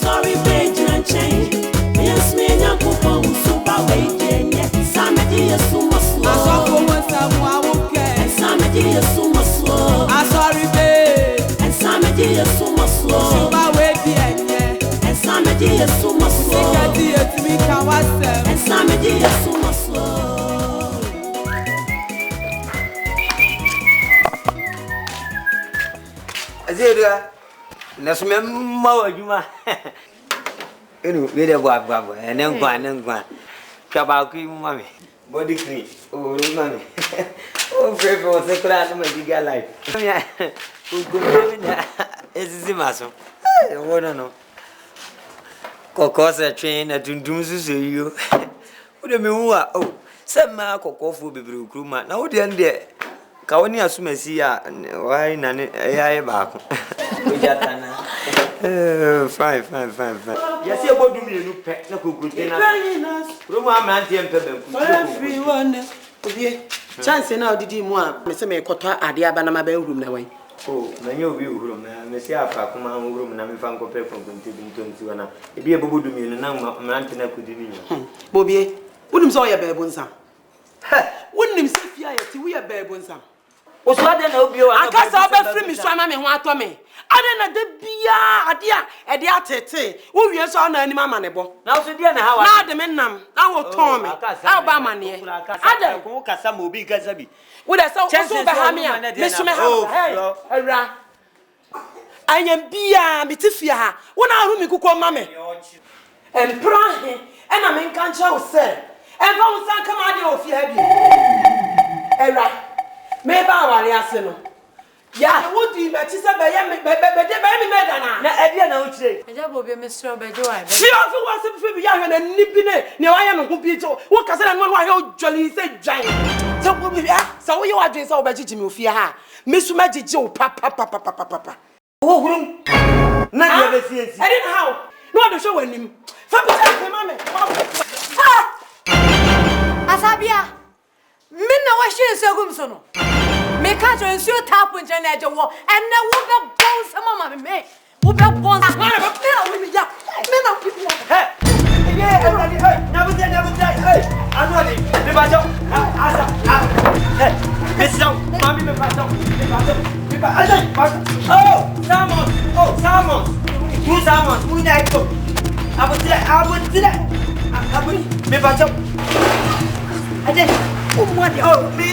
sorry, page and change. Yes, me, and Uncle super wage. Samedi, a summa slow. I saw someone and Samedi, a summa slow. I sorry, babe. And Samedi, a summa slow. Super wage, and Samedi, a summa slow. And Samedi, a summa slow. Azira, Nasme Mawajuma. We the Wab and then one. Kabaki, mommy. Body cream. Oh, mommy. Oh, pray for the class of my bigger life. Who could is the muscle? I want to know. Cocosa train at Dundumus to you. What do you mean? Oh, some mark or coffee be blue, man. Now, the end there. Kawani asume siya why nani back. Fine. Yes, you both do me look pet no good. Roma manti everyone. Chance now did you want Mr. Mekota Adia Banama room na way. Oh, many of you room, Messia Fakuma room, and I'm from Copper from Contibuana. If you ever do me, and I'm Mantina could do. Bobby, wouldn't saw your babonsa. Wouldn't him say we are babonsa. Was what then Obio? I can't stop free me, so mammy, what to me. I didn't be a dear tete. Who you saw no any manable. Now, so dear, how I the men now will tell me. How about money? I don't go Cassamo be Gazabi. Would I saw Hamia, Mr. Mahara? I am Bia, Mitifia. When I room you call mammy. And Prahe, and I'm in Cancha, sir. And don't come out of your Era. Maybe I will yeah, what do you bet? She said, baby, madana. I don't say. I will be Mr. Bedoy. She also wants to be young and nipping. Now I am a computer. What can I know? Jolly said, Giant. So you are doing so by Jimmy Fia. Miss Magic Joe, papa. Oh, room. Not ever since. I didn't how. No, the show him. Asabia. Minna washin segumsono. Me catch and shoot tap when Janet and now we'll be bones some of me. We'll be bones. Hey, never die. I'm ready. Miss Mommy, oh, Salmon. Who's Salmon? Who that go? I would do that. I would be back. I did. Oh, me.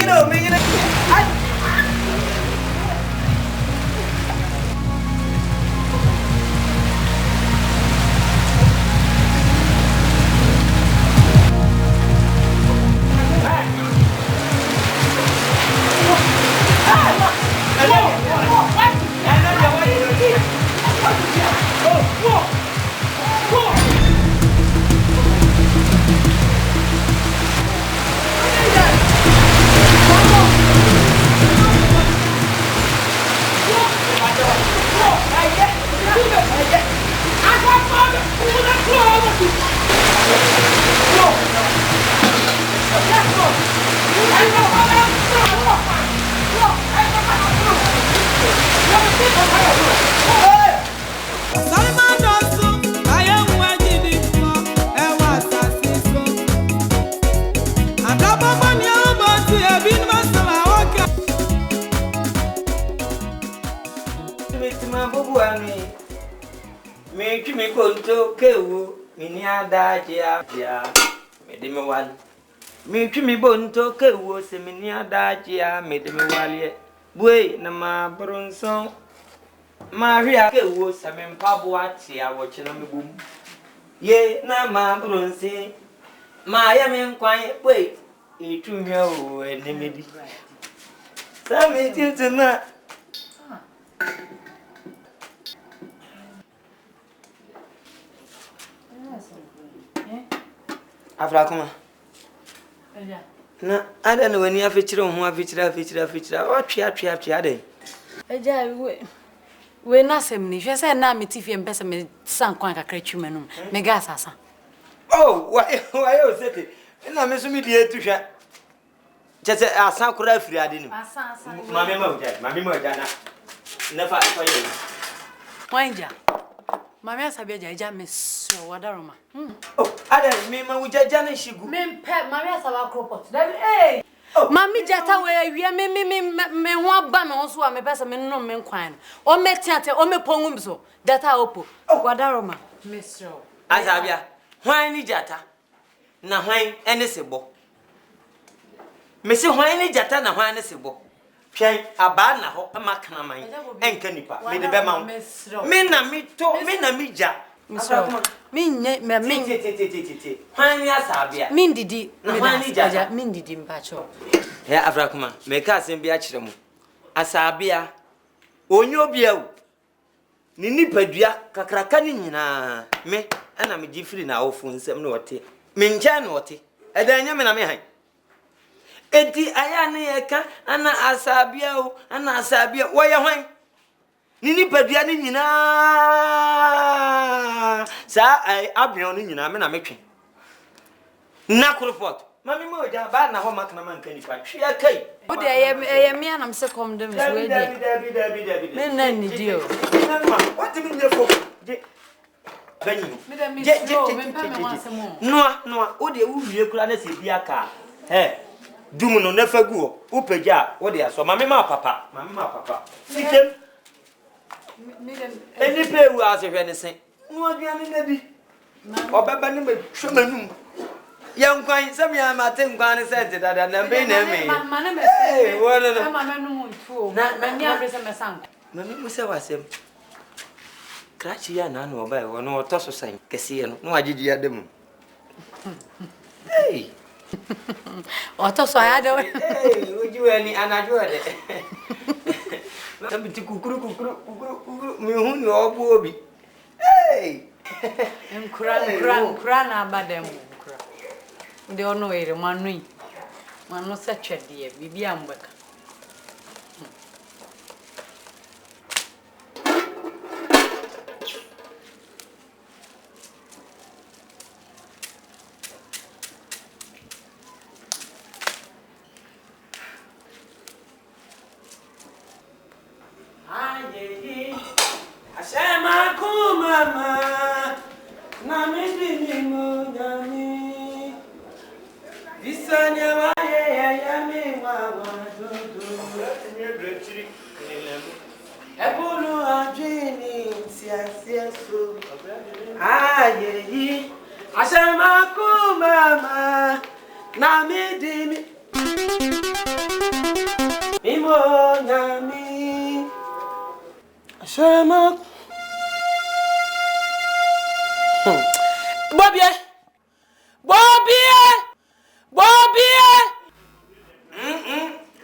Me conto kewu mini adajia bia medime wal me twimi bonto kewu se mini adajia medime walie buei na ma bronson ma hwia kewu se me mpabo atia wo chena mebum ye na ma bronsi ma ya me nkwan buei etunhwa o enemedi sami tituna Afra kuma. Na ada no wani afichira ho afichira. O twia ade. Eja we na sem ni hwe se na metifie mpese me san kwan kakra twumanum. Me ga asasa. Oh, why o sete. Na me so me die tuhwa. Chese asan kura afiri ade ni. Asa. Mami ma oja na. Na fa ye. Wanja. Mami asabia jaja mesro wadaroma. Oh, ada me ma wujaja na shigu. Mempe mami asaba cropot. David Mami jata we wi me ho aba me so a me pesa me no me nkwan. O me tiate o me pongum so. Data opo. Wadaroma mesro. Asabia, hwan ni jata? Na hwan ene sebo. Me se hwan ni jata na hwan ne sebo. Hwan aba na ho amakana man. Enka nipa. Me de be ma wo. Me na mi to, me na mi ja. Min Hwan ni Asabia? Min didi na hwan ni jata? Min didi mpacho. Ya Afrakuma, me ka asem bia kire mu. Asabia onyo bia wo. Ni nipadua kakraka ni nyina. Me ana me gifiri na ofu nsem na wote. Me nja na wote. Edanya me na me han. Enti aya ne yeka ana Asabia o, ana Asabia wo ye hwan. Ni nipadua ni nyina. Sa ai abion ni nyina me na metwe. Na report. Mami mo ja ba na ho makna man kan nipa. Hwia kai. O de ye me anam se kom dem so we de. Me na ni dio. What do you mean for? Benny. No, o de wu wie kura na se bia ka. Dum no na fagu o. Wo pagya, wo de aso. Mami ma papa. Sikem. Eni pe wu ase hwe ne sen. No aduane na bi. Obeba ni me hwemanum. Yankwan some ya matin kwan sent dada na be na me. Eh, wona no. Mama no muntu. Na mani afresa mesanko. Mami mo se wasem. Krachi ya na no ba wono otoso san kese no. No agigi ya dem. Hey. Otoso ya de. Hey, uju ani anaju de. Tambi kukuru mi hu ni obu obi. Hey. Kura na abadem. They all know it, man. Man, no such a dear, Bibi Ambeka. Asema kumama na mimi monyami. Visanya waye ya mi wawa Ebulu ajini siasia so ayeyi asema ku mama na midimi mimo nyami asema Bobie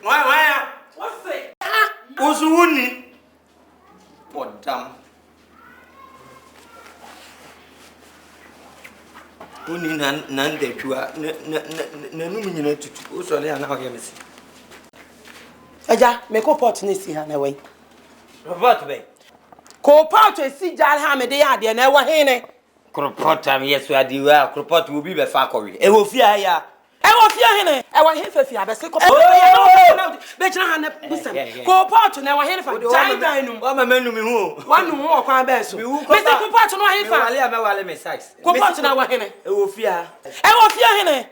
Why? What's it? Usuuni. Podam. Uni nan de twa na nu nyina tutu. O so le ana o ye mesi. Aja, me ko pot ni si ha na we. Robot be. Ko pot si jar ha me de ya de na wa hene. Kropot am yesu adiwa, kropot wo bi be fa kowe. E wo fi aya. Ewo fie hene ewo hefe fie abese ko be kira ha na busam ko pot na ewo hefe jai num o mama num hu wanu hu okwan be so be se ko pot no hefe wale me size ko pot na ewo hene ewo fie hene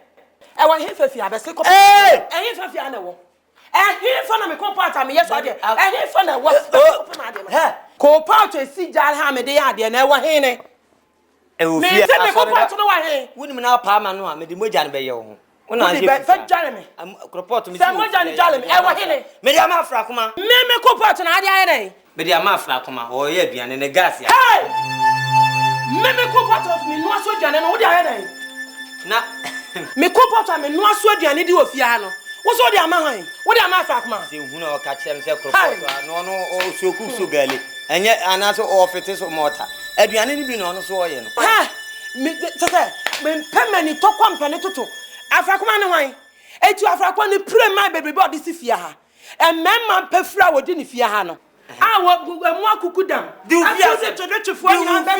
ewo hefe fie abese ko hefe fie na ewo hefe na me ko pot am yeso de hefe na ewo ko pot si jai ha me de ya de na ewo hene ewo fie me ko pot no wa he wunim na pa ma no a me de moja ne be ye wo Una be fe Jeremy. Report me. Say Jeremy. E wa hene. Me dia ma afra kuma. Me ko pot na ade aye me dia ma afra kuma. O ye aduane ne gas ya. Hey! Me ko pot of me no aso aduane no wo de aye na. Me ko pot of me no aso aduane di ofie ha no. Wo so de ama han. Wo de ama afra kuma. Se hu na o ka kire me se report no o soku so gali. Enye anaso o fete so mota. Aduane ni bi no no so o ye no. Ha! Me tete me pemani to kwampane toto. Afrakuma ne wan etu afrakwa ne pure man bebe be odi si fia ha ememma pefura wodi ne fia ha no a wo mu akuku dam di ufia se todetwefo nyina be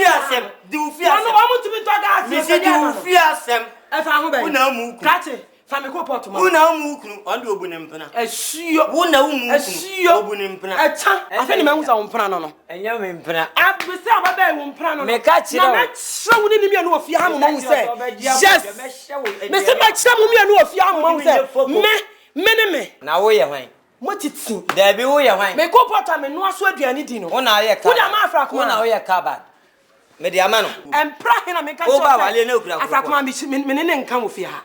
di ufia no wo mutumi to ga ase di ufia sem e fa ho be una mu ku kate Fami ko pot ma. Una umukunu onde obunimpena. Esuyo. Una umukunu obunimpena. Echa. Afeni ma hunza umpena no. Enya me mpena. Abese ababa e umpena no. Me ka chira. Na me chira wo ni mienu ofia ha mo hu se. Yes. Me se ma chira mo mienu ofia ha mo hu se. Me. Na wo ye hwan? Motiti. Da bi wo ye hwan? Me ko pot ma no aso aduane di no. Una ye ka. Una ma afra ko. Una wo ye ka bad. Me de amano. Empra he na me ka chira. O ba wale na okura ko. Afra ko ma me ne nka wo fia ha.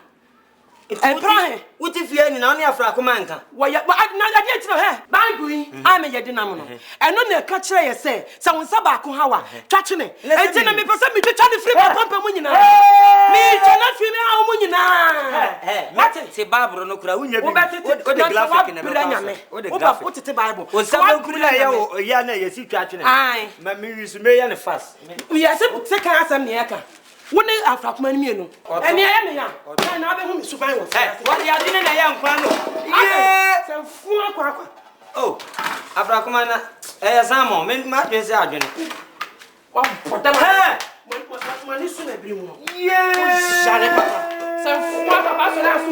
Empra he. Wuti fie ni na oni afra ko man kan. Wa ya na ya di tiro he. Bible yi am ye di nam no. Eno na ka kire ye se wonsa ba ko ha wa twache ne. Enti na me pese me twetwa ne free papa mu nyina. Me twena free me ha mu nyina. Mate se Bible no kura wunya bi. O de graphic na me. O de graphic. O tete Bible. O sabe kura ya na ye si twatwe ne. Ai. Ma me wi so me ya ne fast. Me ya se kan asem ne ya ka. Woni afrakuma ni mienu eni aye me ya na be hu mi suban wo wa ya dine na ya nkwa no se fu akwa oh afrakuma na samo me ma dwen se adwene wa potam ha mo ni su na biri mu no jare papa se fu akwa ba so na su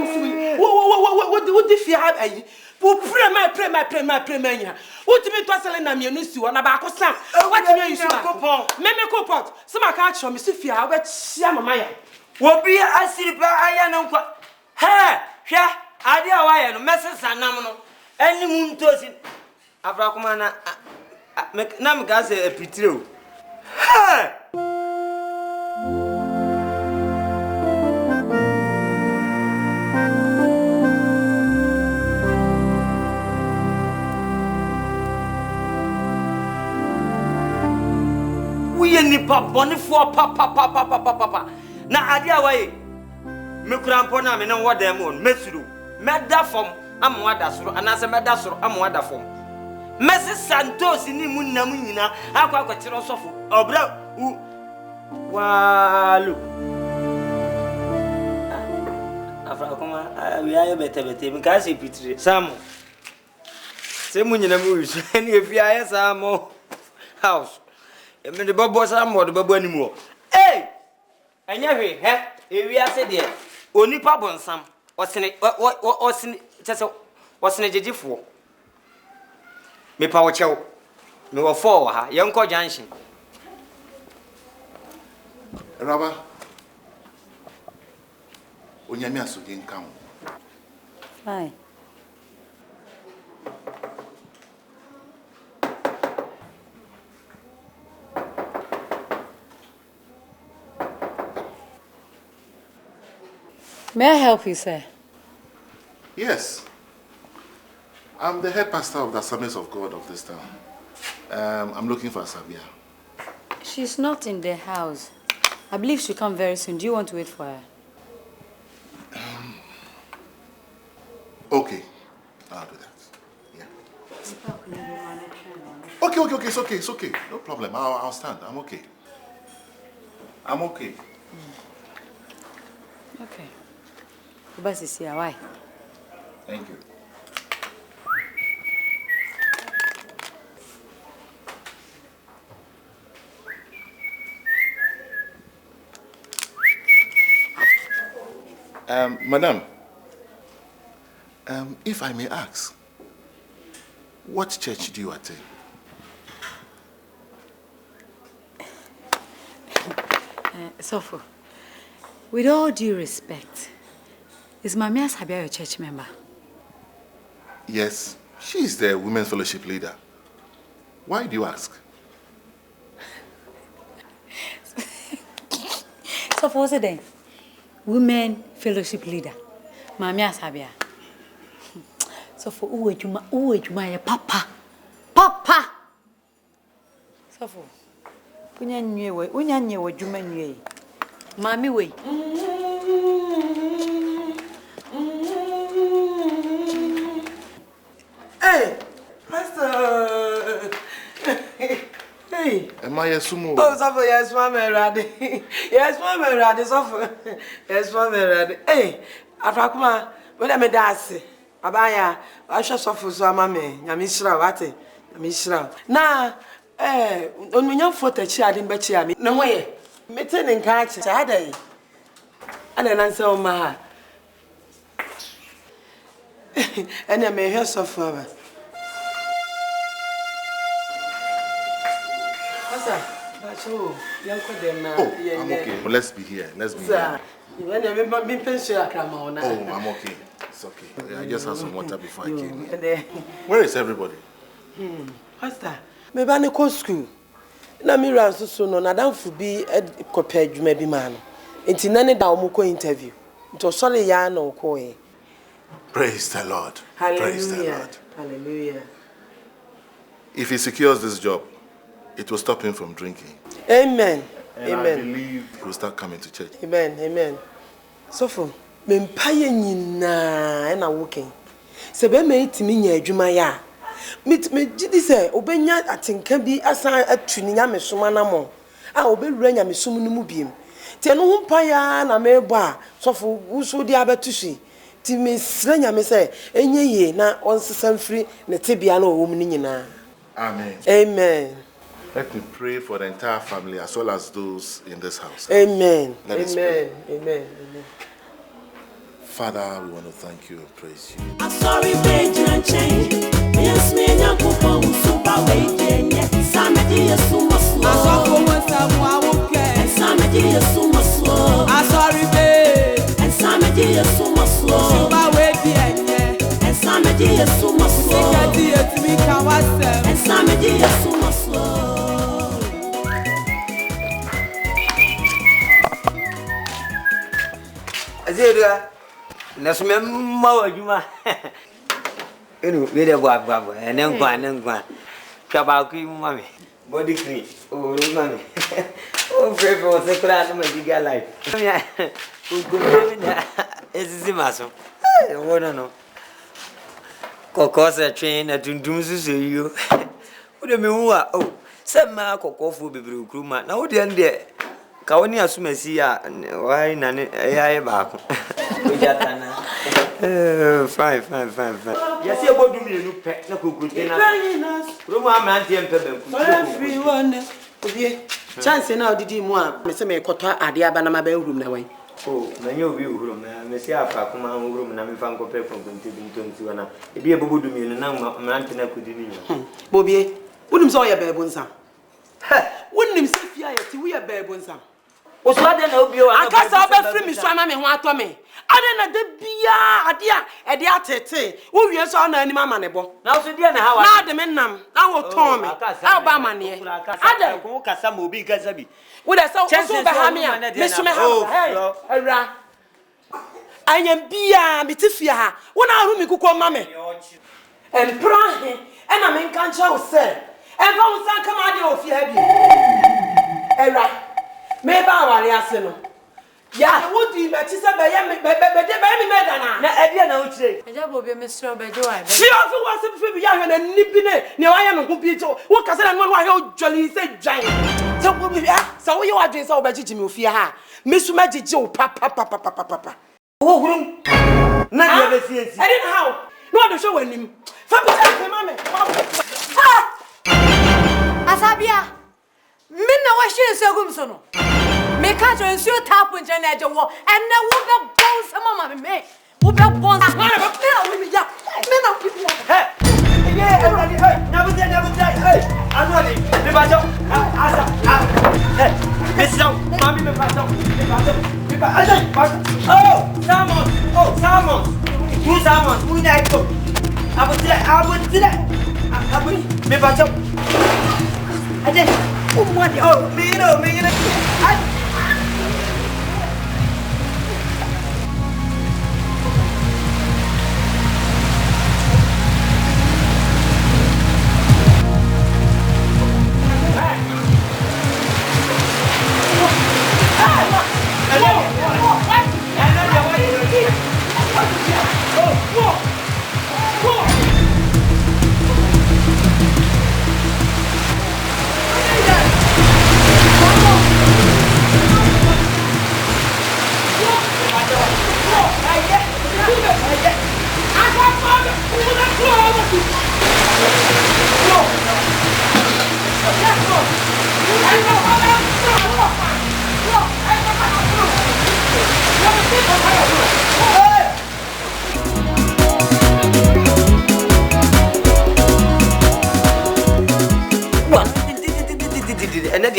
wo di fi ha ayi po pray my nya what me to sele na mienu si wo na ba ko sam what me yi su ba me ko pot se ma ka cho me si fi ha we chia mama ya wo bi asiri pa aya na nkwa ha hwa ade a wa ye no mesesa nam no eni mu ntosi afrakuma na me ga se epitire o ha nipa bonifo papa na ade awaye me kurampo na me ne woda mu on mesuru meda fom amwada soro anase meda soro amwada fom mesi santos ni mu nam nyina akwa kire sofo obra walu afra kuma we aye bete me ka se pitire samo se mu nyina mu wisu ene efi aye samo house me de bobo samo de bobo animu o enya hwe he ewi ase de onipa bonsam osene tese osene jejifo me pa wo chew me wo fo ha yenko junction Raba onyame asodi nkan Hi. May I help you, sir? Yes. I'm the head pastor of the Assemblies of God of this town. I'm looking for Sabia. She's not in the house. I believe she'll come very soon. Do you want to wait for her? Okay. I'll do that. Yeah. Okay. It's okay. No problem. I'll stand. I'm okay. Okay. The bus is here. Why? Thank you. Madam, if I may ask, what church do you attend? Sofo, with all due respect, is Mami Asabia your church member? Yes, she is the Women's Fellowship leader. Why do you ask? Sofo, what's it then? Women Fellowship leader, Mami Asabia. Sofo, uwe ya papa. Sofo, unya we juma nywe. Mami we. Hey, Pastor. Hey. Am I a sumo? Oh, Sofo, yes, Mama Radi. Yes, Mama Radi, Sofo. Yes, Mama Radi. Hey, Afrakuma, when I'm a dassy. Abaya, I shall suffer so, Mamma, Yamishra, Wate, Yamishra. Now, on your foot, a child in Betchia, no way. Mitten and catch, I had a. And an answer on my. And I may hear so far. So, young I'm okay. Well, let's be here. Let's be here. Oh, I'm okay. It's okay. I just had some water before I came here. Where is everybody? Pastor, maybe I go school. Na me ran so no na dan fu bi kopɛ adwuma bi ma no. Enti na ne da wo ko interview. Nto sole ya na wo ko e. Praise the Lord. Hallelujah. Praise the Lord. Hallelujah. If he secures this job, it will stop him from drinking. Amen. And Amen. I believe he will start coming to church. Amen. Amen. So for me mpaye nyina na working. Se be me itimi nya adwuma ya. Me gidi se obenya atenka bi asan atu ni Nyamesom anamo. A obewura Nyamesom no mu biem. Ti eno ho mpaya na me bo a sofo wuso di abetushi. Ti me sra Nyame se enye ye na onsesam firi ne tebia na owom ni nyina. Amen. Amen. Let me pray for the entire family as well as those in this house. Amen. Let us Amen. pray. Amen. Amen. Father, we want to thank you and praise you. I'm sorry, page and change. Yes, me and Yakupo, super waiting. Samedi is so much slow. I saw for one someone, okay. Samedi is so much slow. I'm sorry, babe. And Samedi is so much slow. Super waiting. And Samedi is so much slow. And Samedi is so much slow. Azira. Nasme mawa juma. Enu bede bwa ene nkwa. Chaba ku mami. Body cream. Oh mami. Oh fefe se kura no mediga life. Ku na ezisi maso. Wona no. Kokosa train na dundum susu yo. Wo me hu a oh se ma kokofo bebre kuruma na wo de ande ka woni asumasi a wai na ne yaye ba ko. Ojatana. Fine. Yes, you go do me no pet na kukuti na. Romo amante empebe ku. Everyone. Obie. Chance na odidi mu a me se me koto ade aba na mabe hurum na wan. Oh, na nyo bi hurum na me se afa kuma hurum na me fa nkope konkonti bi ntonti wana. E bi ebobo du me no na amante na kudi ni yo. Bobie. Wonim so ye beebo nsam. Wonim se fia ye ti wo ye beebo nsam. Oso ade na obi o akasa oba free me so ama me ho ato me. Ade na de bia ade a ede atete wo wie so na anim ama ne bo na oso dia na ha wa na ade me nam na wo ton me a ba ma ne ade ko kasa mo obi kasa bi wo da so so ba ha me a me so me ha hey awra anyam bia me tifia ha wo na aru me kuko ma me empra he e na me nka ncha wo se e ba wo san kama ade ofie ha bi awra me ba wale ase no ya wodi me ti se be ye me be me medana na ade na wo kire Eja bobi mesro be jo ai be fi ofi wa se fi bi ya hwe na nibi ne wa ye no ko bi to wo kase na no wa he ojoli se dwan se wo bi se wo ye wa dwen se wo be gigi me ofie ha mesu ma gigi o pa wo hurum na ye be siesi ade na how no do show anim fa bi ta ma me Asabia minna wa shin segum so no me ka jo nsu tap nje na eje wo enne wo be bon sama ma me wo be bon sama me na we ya me na we ya hey ye everybody hey nabuta hey anwali me ba jo asa hey me so mami me ba jo me ba asa oh salmon who salmon who na iko abutire me ba jo aje oh me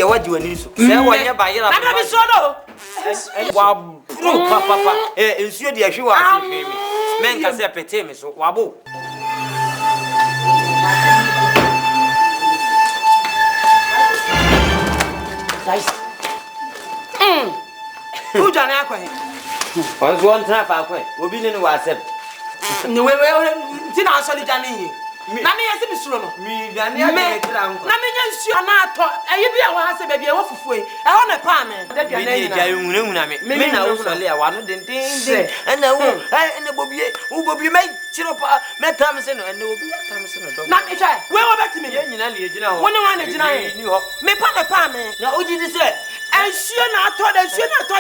de waji wani so se wonye ba yira na me so no wa bro papa nsuo de ahwe wa ahwe me men ka se pete me so wabo guys who jana akwa on so on tra fa akwa obi ni wa accept ni we ti na so ni jana yi na me yesi bisuro no mi jana ya de kra nko na me nya nsuo na ato ayi bia wa ha se bia wa fufu e ho na pa me da bia na nyina ja hunahuna me na wo so le ya wa no den ena wo ena bobie me chiro pa me tam se no ena obi tam se no do na me twa we wo beti me ye nyina le gina ho woni wa na gina ni ho me pa me na oji di se nsuo na ato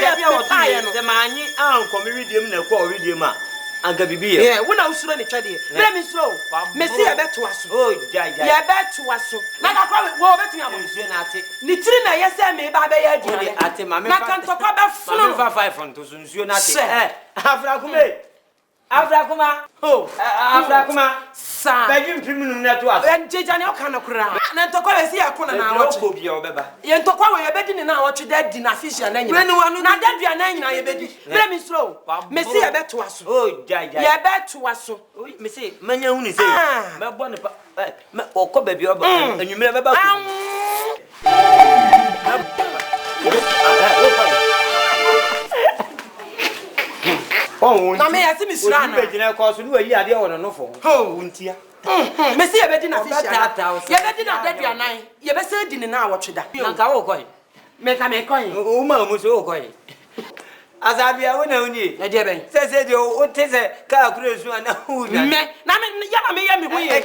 ya bia wo pa ye no se manyi anko me widiem na ko widiem a anka bibiye yeah wona usuro ne twade bra mi suro me si ye beto aso oh jai ye beto aso na ka kwa wo beti am nsuo na ate ni tiri na ye se me ba be ye aduane ate ma me na kan to kwa be funu fa 5 front to nsuo na ate Afrakuma oh Afrakuma sa bagi mpimu nu na to aso jeja ne o kan kura na to kwa si akona na wo ko bia obeba ye to kwa we ye bedi ni na wo twede di na fish na nyina na da dua na nyina ye bedi bra mi suro me si ye beto aso oh jai ye beto aso me si manya hu ni sei me bo ne pa me okọ bia oba anwumire beba na me yasi misura na be gina ko so ni wa yi ade wono no fo ho ntia me si ye bedi na fish ye bedi na da dua nan ye be se di ni na wo tweda na ka wo koy me ka me koy o ma mo so wo koy azabia wona uni e de ben se de o tese ka kure su na hu me na me ya na me ye me hu ye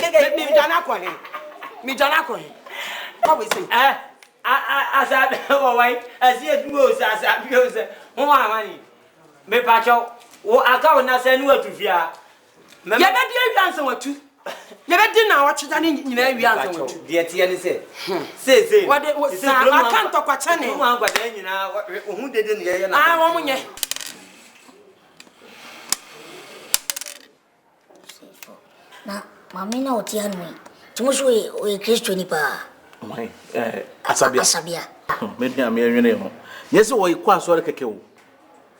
mi jana ko he what we say azabia wo wai asie duo sa azabia o se ho amani me pa cho wo aka wona se nu atufia ye be de awianse watu ye be di na wo tweda ni nyina awianse watu de tie ni se what sa aka ntokwa chane mo an kwada nyina hu dede ne ye na wo munye na mami na otia no tumuso o Kristo ni pa mai asabia me dia me anwene ho yesi wo ikọ asore keke wo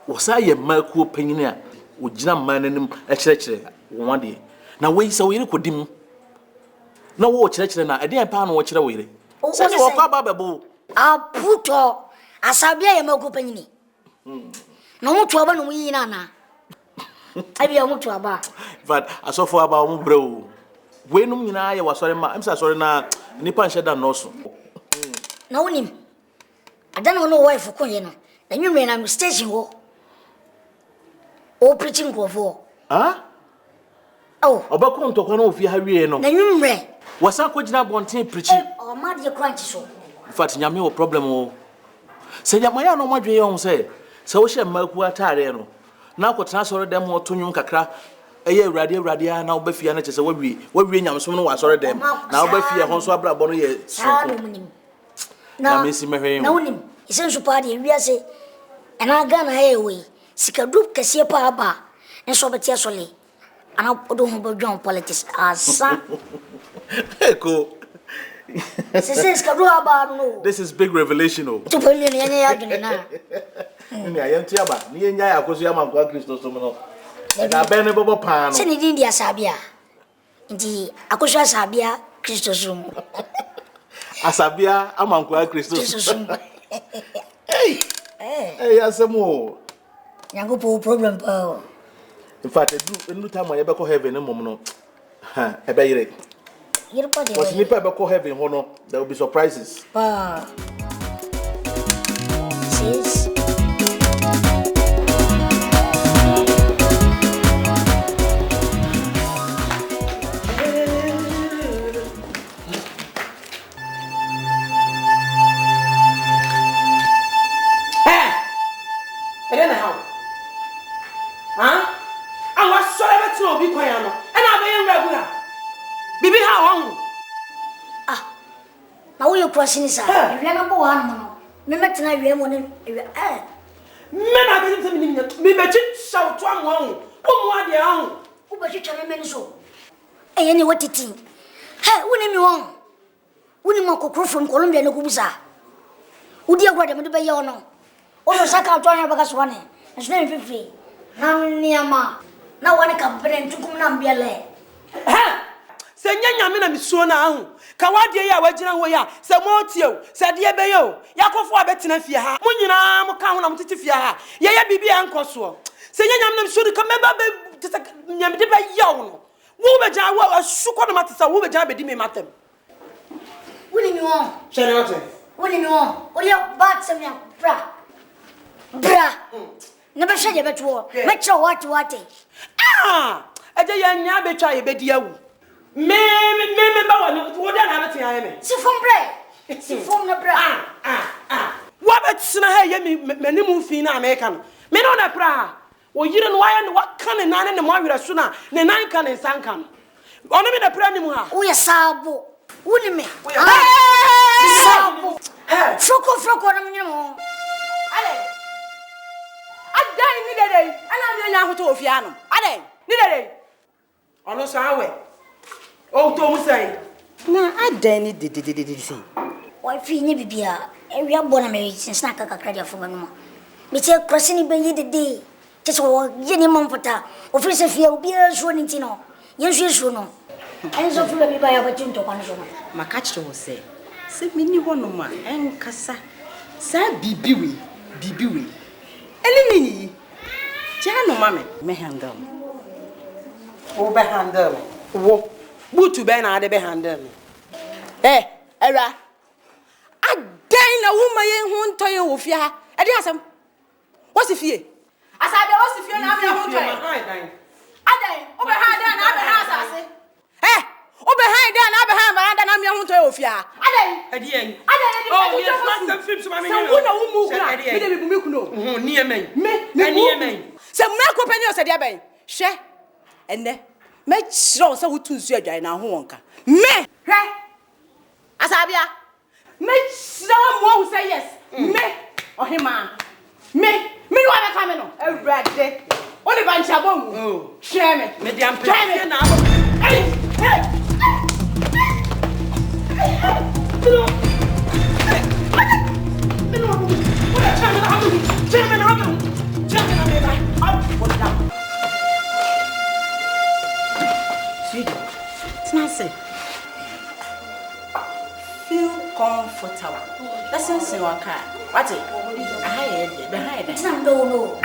wo sa ye makuo panyini a wo gina mananim a kyerɛkyerɛ wo de na wo yisa wo yire kodim na wo kyerɛkyerɛ na ade pa na wo kyerɛ wo yire se ne wo kwa ba bebo aputo asabia ye makuo panyini na mutu aba no muyi na na abia mutu aba but asofo aba wo brɛ wo wenum nyina ye wasore ma amsa sore na nipa nhye da no so na wonim adana no wife ko ye no na nwumre na station ho o preaching go for oh obako ntokwa na ofie ha wie no na nwumre wasa ko gina bonten preaching o ma de crunch so in fact nyame wo problem o se nyama ya no madwe ye ho se wo hye maku atare no na ko tena sore dem ho to nwum kakra eye awrade na obafia na chese wawie Nyamesom no wasore dem na obafia ho so abrabo no ye sunko na mesi mehwe na wonim isensu pa de wiase ana Ghana he we sika group kese pa aba enso betia sole ana odo ho bodwan politics asa eko sese sika group aba no this is big revelation o to pele ne nya ya dwene na ni ayanti aba ni nya ya akoso ya mankwa Kristo so no na bene bobo pa no se ni ndi asabia ndi akoso asabia Kristo so asabia amankwa Kristo so hey asemo yango po problem pa in fact enu time ya be ko heaven mom no ha e be yire pa de was nipa be ko heaven ho no there will be surprises pa sis kwasini sa wiya na bo wan mo me metena wiya mo ne me na ga sim me mechi shaw to am wan o mo ade an o ba chicha me so e ni watiti he woni mi won woni mo kokro from Colombia na kubusa Udi agwa de me be yo no. Ono saka to anya baka so ne. Nso na mfifi. Na niama. Na wane ka bere ntukum na mbiele. Se nyame na misuo na ahu. Ka wade ya wagina ho ya. Se mo tie se de be yo. Yakofo abetena fie ha. Mo nyina mo ka ho na mo tete fie ha. Ye ya bibia nkoso. Se nyame na misuo ka meba be nyame de be yo no. Wo be ja wo asuko no matesa wo be ja be di me matem. Woni mi won. Share not. Woni mi won. Ori bat se me bra. Na be hwe be to. Me kire what. Eje ya nya be twa ye be di awu. Me ba woni wo da na be tia me. Si fom bre. Si fom na bra. Wa be tsena ha ye me mu fi na America no. Me no na pra. O yire no wa wa kan ne nan ne mo awira so na ne nan kan ne san kan. Ono me na pra ni mu ha. Wo ye sabo. Woni me. Sabo. Froko na me mo. Ale. Adai ni dede. Ana me nya hoto ofia no. Adai ni dede. Ono so awe. O to mu sai. Na adai ni dede sei. Why fi ni bibia. E wi abo na me since na kakra dia fo no. Me che cross ni be ye dede. Cheso ye ni mamfota. O fi se fia obi a so ni ti no. Ye so no. Enzo fu be ba ya ba tinto kwa no so no. Maka kire wo se. Se me ni hono ma enkasa. Sa bibiwe. Eni ni. Jano mame me handle. Wo be handle. Wo. Butu be na ade be handle. Era. Adai na wo maye hu ntoye wo fia ha. Ade asem. What's fie? Asabe what's fie na me hu ntoye. Adai. Wo be handle na be ha asase. Obe ha ide na be ha baranda na me hu ntoye wo fia. Adai. Ade yen. Oh, yes, master film so mama. Se wo na wo mu kura. Me de bi ku no. Ni emen. Ni emen. Se mako pani o se de ben. Hwe. Enne. Me chiro se wo tunsu adwan na ho wonka. Me. Hwe. Asabia. Me chiro mo wo say yes. Me. Ohima. Me no aba ka me no. Ewrade. Oni ba ncha bomu. Hwe me. Me de ampe na abo. Hey. Feel comfortable. Listen, see what car. What's it? Behind it. No.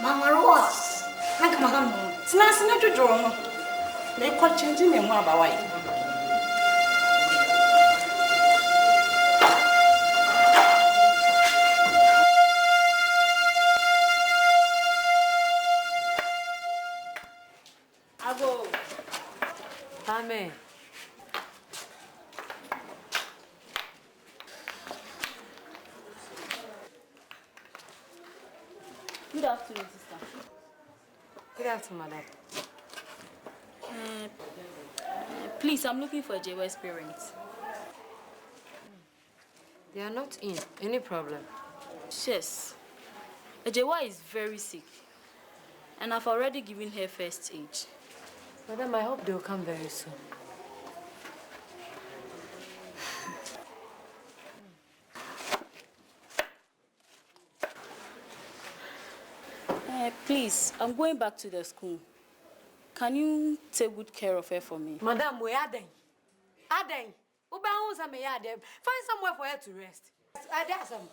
Mama Ross. Like my hand. It's not to draw. They call changing me more about why. Amen. Good afternoon, sister. Good afternoon, madam. Please, I'm looking for JY's parents. They are not in. Any problem? Yes. JY is very sick, and I've already given her first aid. Madam, I hope they will come very soon. Please, I'm going back to the school. Can you take good care of her for me? Madam, we are Aden. Find somewhere for her to rest. Adem.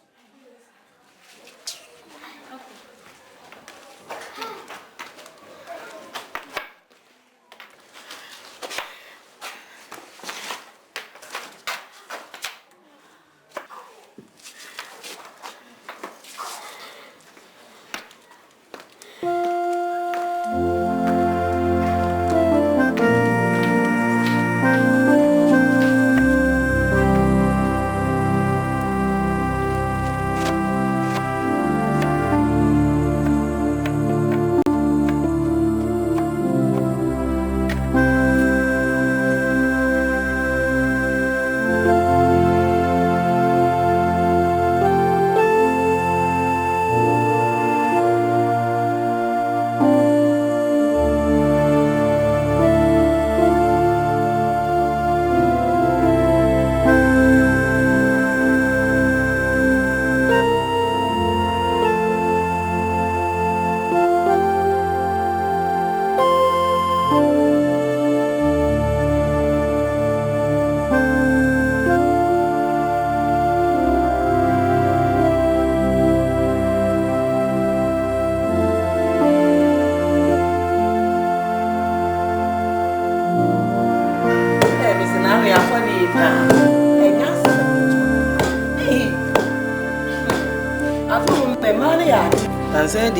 me money at. And said,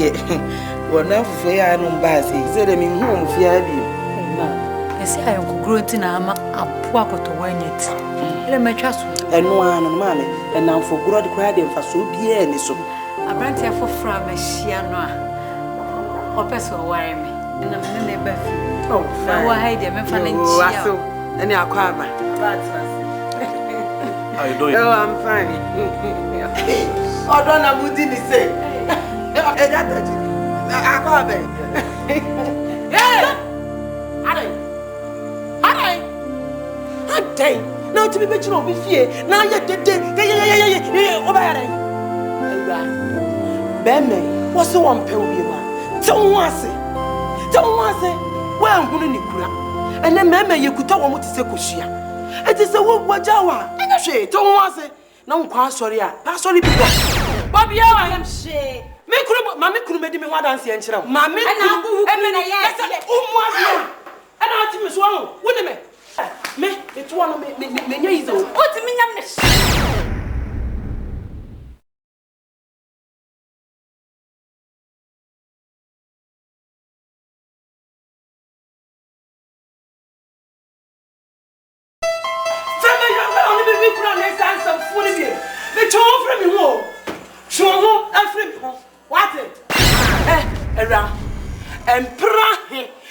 "What now for ya no bassy?" Said, "I mean, home for you." I say I am growing am a poor to win it. Let me trust And one on mammy, and now for good cried and for so be any so. I brand here for from a shiano. Or person worry me, and I'm in the bath. Oh, I hide them and find any acquirement. How you doing? Oh, I'm fine. Oh, don't I would didn't say. I call them. Hey! Now to be betting on with fear. Now yet the day. Bemme, what's the one pill be man? Don't want to say. Well, I'm going to Nikura. And then, Mamma, you could tell what to say, Kushia. It is a wood wajawa. And a shade, don't want to say. No, quite sorry. That's sorry. Bobby, I am she. Mammy could make me one dance and chill. Mammy, and I'm and I'll tell you so. Wait a minute. Me, it's one of me. What's the meaning?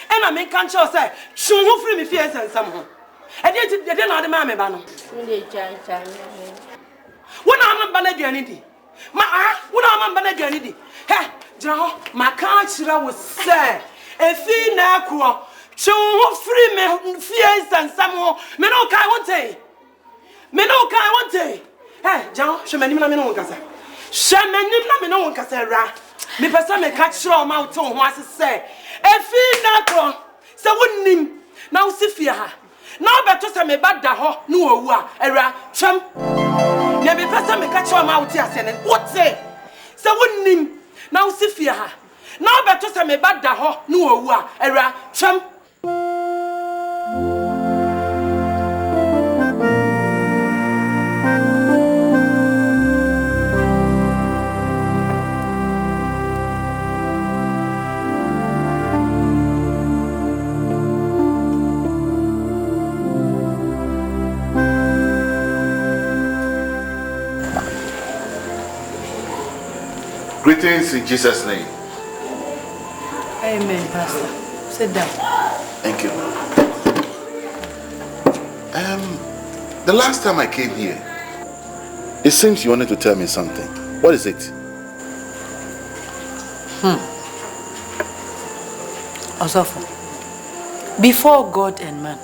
And I make conscious say, show who free me fears and some. I didn't know the mammy banner. When I'm a banana, when I'm a banana, hey, John, my country was say, a fee now, show who free me fears and some more. Menoka won't say. Hey, John, she many men on Cassa. She many men on Cassera. Me person me catch your mouth on what to say. A fee now, so wouldn't him now see fear. Now better say me bad da ho no owu era twam na me pesa me ka che o ma wuti ase ne what say say wonnim now see fear ha now better say me bad da ho no owu era twam. Greetings in Jesus' name. Amen, Pastor. Sit down. Thank you. The last time I came here, it seems you wanted to tell me something. What is it? Osofo, before God and man,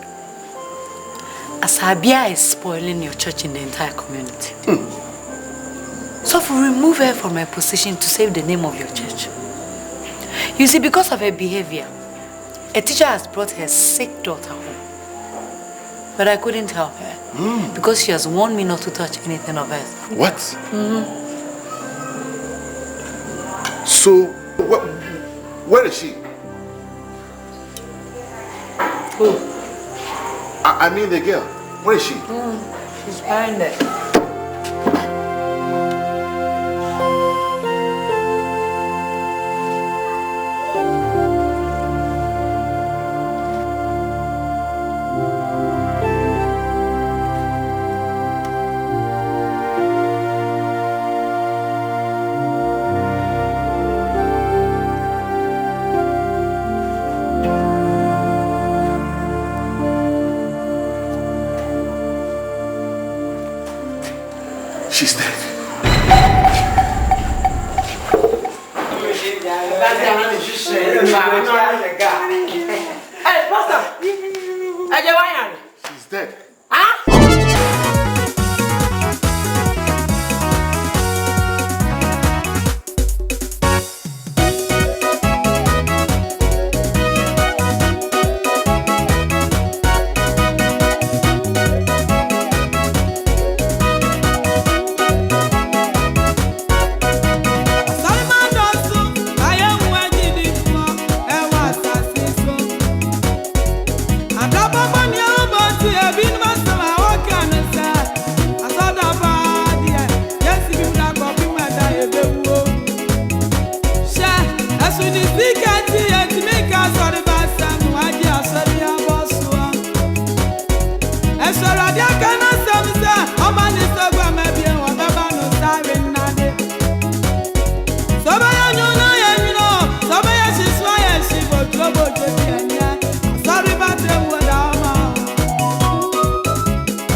Asabia is spoiling your church in the entire community. So remove her from her position to save the name of your church. You see, because of her behavior, a teacher has brought her sick daughter home. But I couldn't help her because she has warned me not to touch anything of hers. What? So, where is she? Who? I mean the girl. Where is she? She's behind there. She's dead. Hey, Pastor! She's dead.